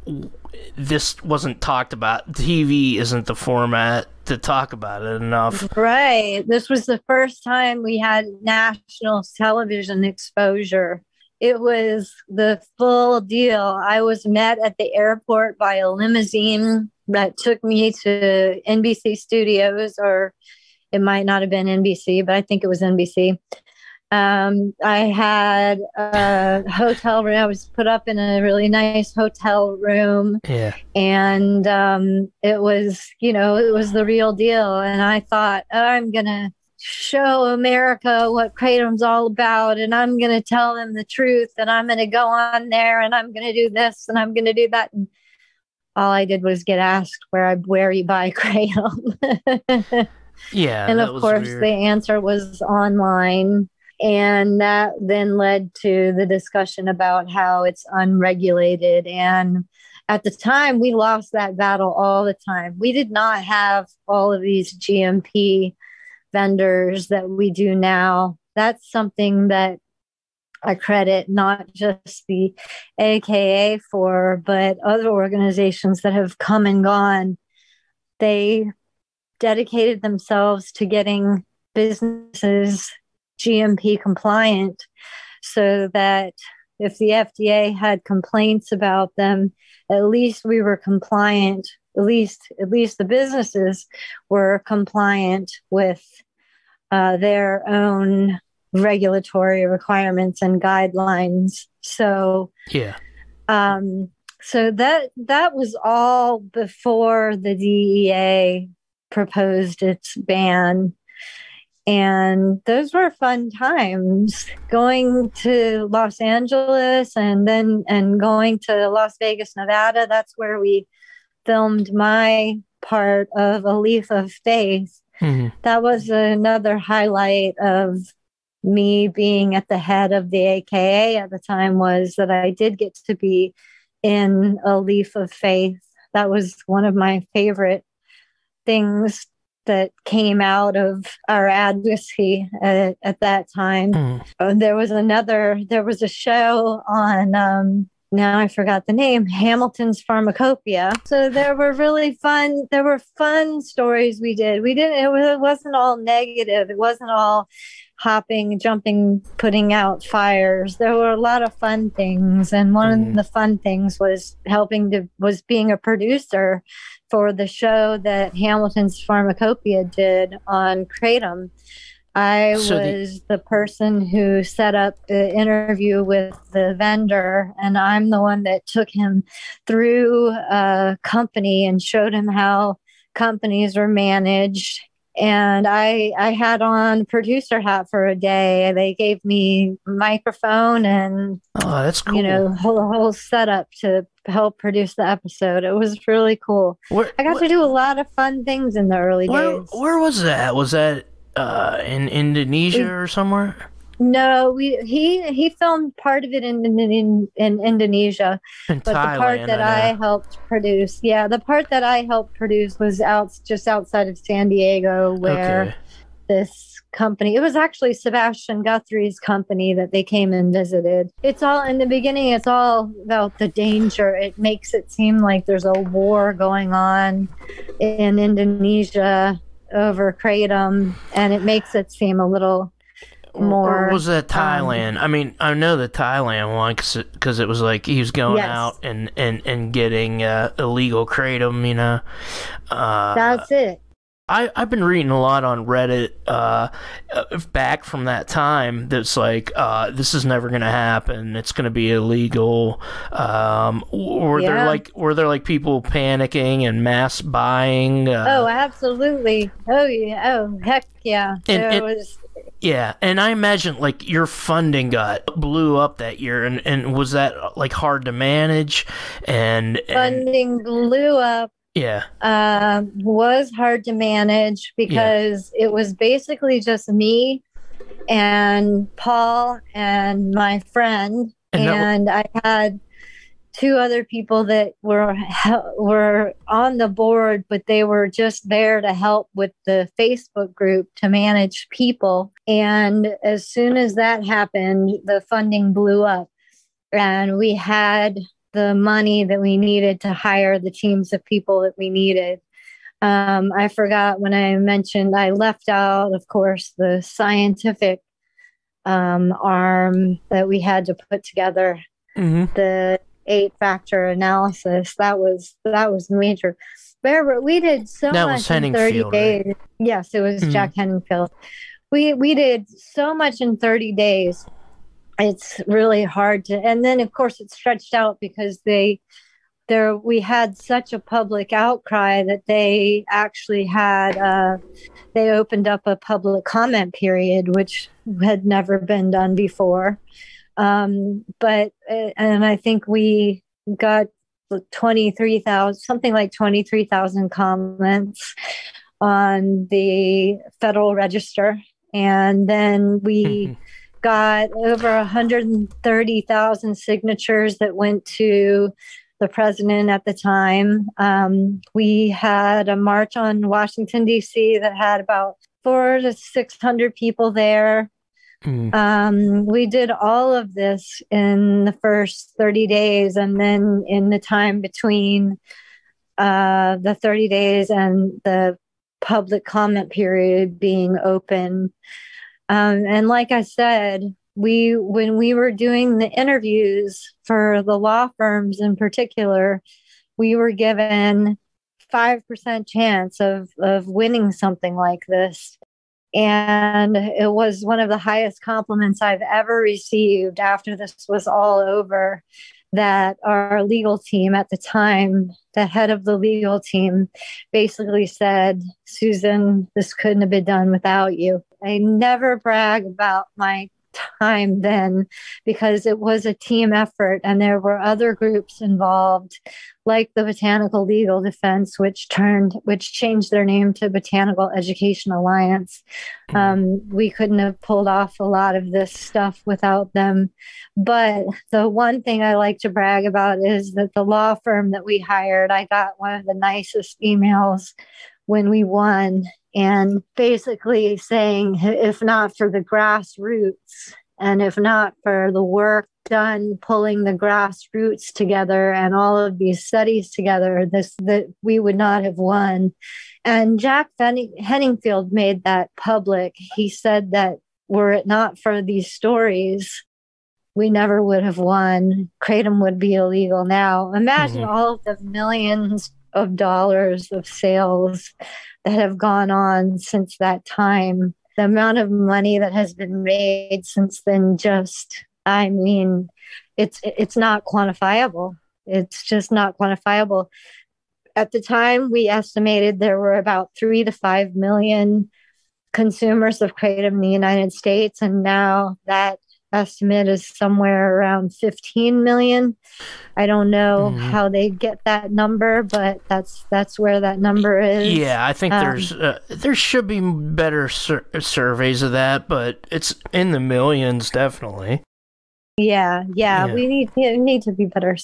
this wasn't talked about. TV isn't the format to talk about it enough. Right. This was the first time we had national television exposure. It was the full deal. I was met at the airport by a limousine that took me to NBC Studios, or it might not have been NBC, but I think it was NBC. I had a hotel room. I was put up in a really nice hotel room. Yeah. And it was the real deal. And I thought, I'm going to show America what Kratom's all about, and I'm going to tell them the truth, and I'm going to go on there, and I'm going to do this, and I'm going to do that. And all I did was get asked where you buy Kratom. Yeah. And of course, weird. The answer was online. And that then led to the discussion about how it's unregulated. And at the time, we lost that battle all the time. We did not have all of these GMP vendors that we do now. That's something that I credit not just the AKA for, but other organizations that have come and gone. They dedicated themselves to getting businesses GMP compliant, so that if the FDA had complaints about them, at least we were compliant. At least the businesses were compliant with their own regulatory requirements and guidelines. So so that was all before the DEA proposed its ban. And those were fun times, going to Los Angeles and going to Las Vegas, Nevada. That's where we filmed my part of A Leaf of Faith. Mhm. That was another highlight of me being at the head of the AKA at the time, was that I did get to be in A Leaf of Faith. That was one of my favorite things that came out of our advocacy at that time. There was a show on, now I forgot the name, Hamilton's Pharmacopoeia. So there were fun stories we did. It wasn't all negative. It wasn't all hopping, jumping, putting out fires. There were a lot of fun things. And one of the fun things was being a producer for the show that Hamilton's Pharmacopoeia did on Kratom. I was the person who set up the interview with the vendor, and I'm the one that took him through a company and showed him how companies were managed. And I had on producer hat for a day. They gave me a microphone and that's cool. Whole setup to help produce the episode. It was really cool. I got to do a lot of fun things in the early days. Where was that? Was that in Indonesia or somewhere? No, he filmed part of it in Indonesia, but the part that I helped produce, the part that I helped produce was just outside of San Diego, where this company, it was actually Sebastian Guthery's company that they came and visited. It's all in the beginning. It's all about the danger. It makes it seem like there's a war going on in Indonesia over Kratom, and it makes it seem a little more. Or was that Thailand? I mean, I know the Thailand one because it was like he was going out and getting illegal Kratom, That's it. I've been reading a lot on Reddit back from that time that's like, this is never going to happen. It's going to be illegal. Were there like people panicking and mass buying? Oh, absolutely. Oh, yeah. Oh, heck yeah. Yeah, and I imagine like your funding blew up that year, and was that like hard to manage? And funding blew up. Yeah. Was hard to manage because it was basically just me and Paul and my friend, and I had two other people that were on the board, but they were just there to help with the Facebook group to manage people. And as soon as that happened, the funding blew up, and we had the money that we needed to hire the teams of people that we needed. I forgot when I mentioned, I left out, of course, the scientific arm that we had to put together. The 8-factor analysis. That was major. We did so much in 30 days. Right? Yes, it was Jack Henningfield. We did so much in 30 days. It's really hard to, and then of course it stretched out because we had such a public outcry that they actually had they opened up a public comment period, which had never been done before. But I think we got 23,000, something like 23,000 comments on the Federal Register, and then we got over 130,000 signatures that went to the president at the time. We had a march on Washington, D.C. that had about 400 to 600 people there. We did all of this in the first 30 days. And then in the time between the 30 days and the public comment period being open, and like I said, when we were doing the interviews for the law firms in particular, we were given 5% chance of winning something like this. And it was one of the highest compliments I've ever received after this was all over, that our legal team at the time, the head of the legal team, basically said, "Susan, this couldn't have been done without you." I never brag about my time then, because it was a team effort and there were other groups involved, like the Botanical Legal Defense, which changed their name to Botanical Education Alliance. We couldn't have pulled off a lot of this stuff without them. But the one thing I like to brag about is that the law firm that we hired, I got one of the nicest emails when we won, and basically saying, if not for the grassroots and if not for the work done pulling the grassroots together and all of these studies together, that we would not have won. And Jack Henningfield made that public. He said that were it not for these stories, we never would have won. Kratom would be illegal now. Imagine all of the millions of dollars of sales that have gone on since that time. The amount of money that has been made since then, it's not quantifiable. It's just not quantifiable. At the time, we estimated there were about 3 to 5 million consumers of kratom in the United States, and now that estimate is somewhere around 15 million. I don't know how they get that number, but that's where that number is. Yeah, I think there should be better surveys of that, but it's in the millions, definitely. Yeah. We need to be better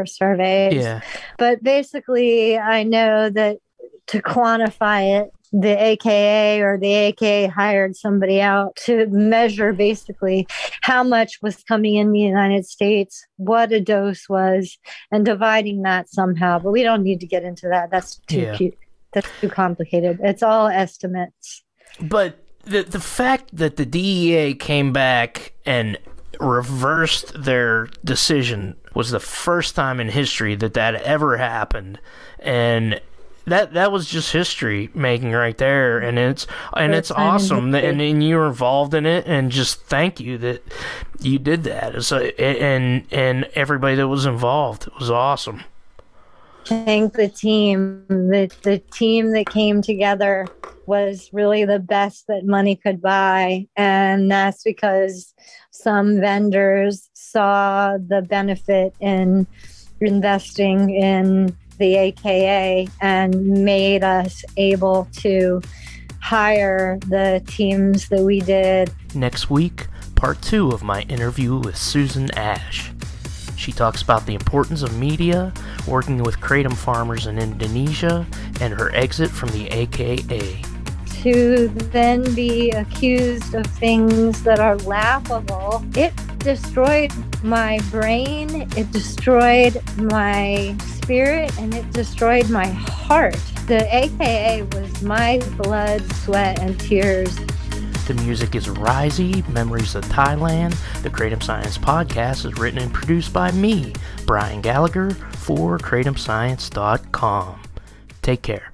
surveys. Yeah. But basically, I know that to quantify it, the AKA or the AKA hired somebody out to measure basically how much was coming in the United States, what a dose was, and dividing that somehow. But we don't need to get into that. That's too That's too complicated. It's all estimates. But the fact that the DEA came back and reversed their decision was the first time in history that ever happened, and that was just history making right there, and it's awesome, and you were involved in it, and just thank you that you did that. So, and everybody that was involved, it was awesome. Thank the team. The team that came together was really the best that money could buy, and that's because some vendors saw the benefit in investing in the AKA and made us able to hire the teams that we did. Next week, part 2 of my interview with Susan Ash. She talks about the importance of media, working with kratom farmers in Indonesia, and her exit from the AKA. To then be accused of things that are laughable, it destroyed my brain, it destroyed my spirit, and it destroyed my heart. The AKA was my blood, sweat, and tears. The music is Risey, Memories of Thailand. The Kratom Science Podcast is written and produced by me, Brian Gallagher, for KratomScience.com. Take care.